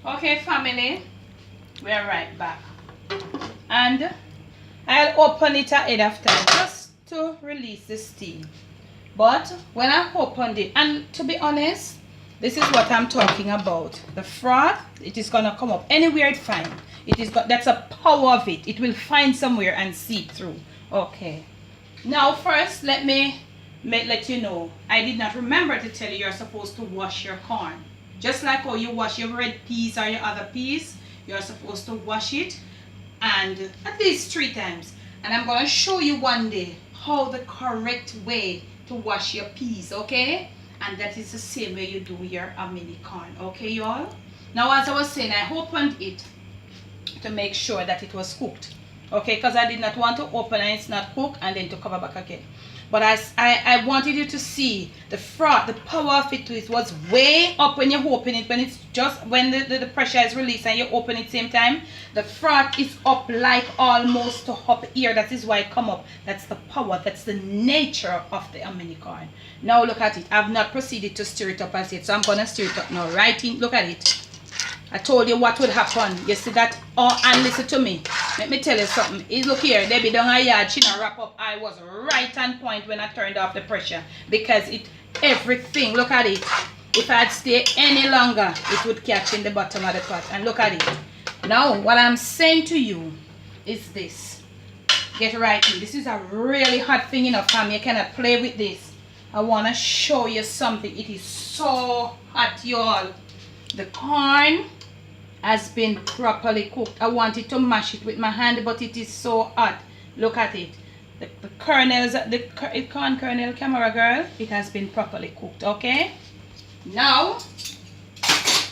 Okay, family, we are right back. And I'll open it ahead of time just to release the steam. But when I opened it, and to be honest, this is what I'm talking about. The froth, it is gonna come up anywhere it finds. That's a power of it. It will find somewhere and seep through. Okay. Now first, let me let you know. I did not remember to tell you you're supposed to wash your corn. Just like how you wash your red peas or your other peas, you're supposed to wash it and at least 3 times. And I'm gonna show you one day how the correct way to wash your peas, okay? And that is the same way you do your mini corn, okay y'all? Now as I was saying, I opened it to make sure that it was cooked, okay? Because I did not want to open and it's not cooked and then to cover back again. But I wanted you to see the froth, the power of it was way up when you open it. When it's just, when the pressure is released and you open it same time, the froth is up like almost to up here. That is why it come up. That's the power, that's the nature of the mini corn. Now look at it. I've not proceeded to stir it up as yet, so I'm going to stir it up now. Right in, look at it. I told you what would happen. You see that? Oh, and listen to me. Let me tell you something. Look here, Debbie down a yard, she not wrap up. I was right on point when I turned off the pressure. Because everything, look at it. If I'd stay any longer, it would catch in the bottom of the pot. And look at it. Now, what I'm saying to you is this. Get right in. This is a really hot thing, you know, fam. You cannot play with this. I want to show you something. It is so hot, y'all. The corn has been properly cooked. I wanted to mash it with my hand, but it is so hot. Look at it. The kernels, the corn kernel, camera girl, it has been properly cooked, okay? Now,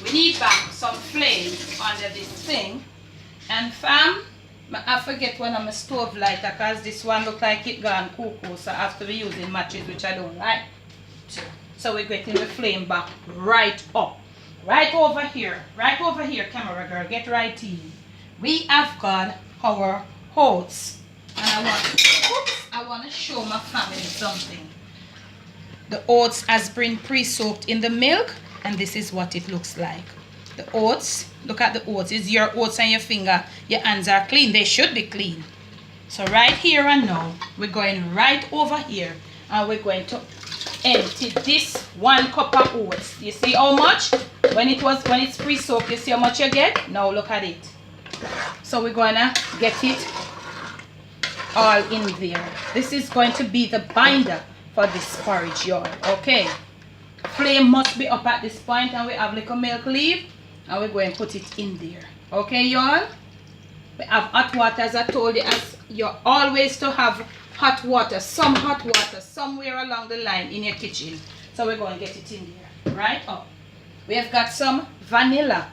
we need back some flame under this thing. And fam, I forget when I'm a stove lighter because this one look like it gone cuckoo, so I have to be using matches, which I don't like. So we're getting the flame back right up. Right over here, camera girl, get right in. We have got our oats. And I want to show my family something. The oats has been pre-soaked in the milk, and this is what it looks like. The oats, look at the oats. It's your oats and your finger. Your hands are clean. They should be clean. So right here and now, we're going right over here, and we're going to empty this 1 cup of oats. You see how much? When it's pre-soaked, you see how much you get? Now look at it. So we're gonna get it all in there. This is going to be the binder for this porridge, y'all. Okay. Flame must be up at this point, and we have little milk leaf, and we're going to put it in there. Okay, y'all? We have hot water, as I told you, as you're always to have hot water, some hot water somewhere along the line in your kitchen. So we're going to get it in there. Right up. We have got some vanilla,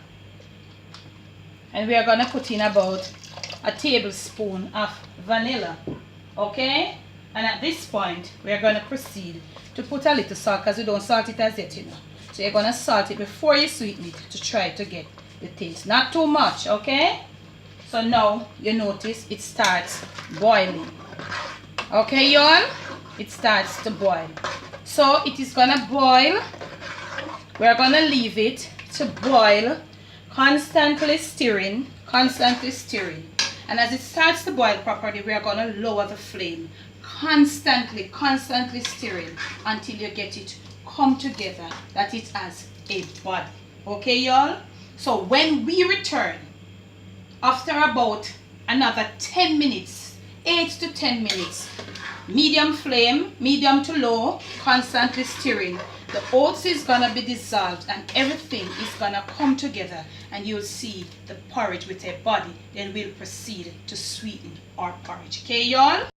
and we are going to put in about a tablespoon of vanilla, okay? And at this point we are going to proceed to put a little salt, because we don't salt it as yet, you know. So you're going to salt it before you sweeten it to try to get the taste, not too much, okay? So now you notice it starts boiling, okay y'all? It starts to boil, so it is going to boil. We're going to leave it to boil, constantly stirring. And as it starts to boil properly, we are going to lower the flame. Constantly stirring until you get it come together, that it has a body. Okay, y'all? So when we return, after about another 10 minutes, 8 to 10 minutes, medium flame, medium to low, constantly stirring, the oats is gonna be dissolved and everything is gonna come together, and you'll see the porridge with a body. Then we'll proceed to sweeten our porridge. Okay, y'all?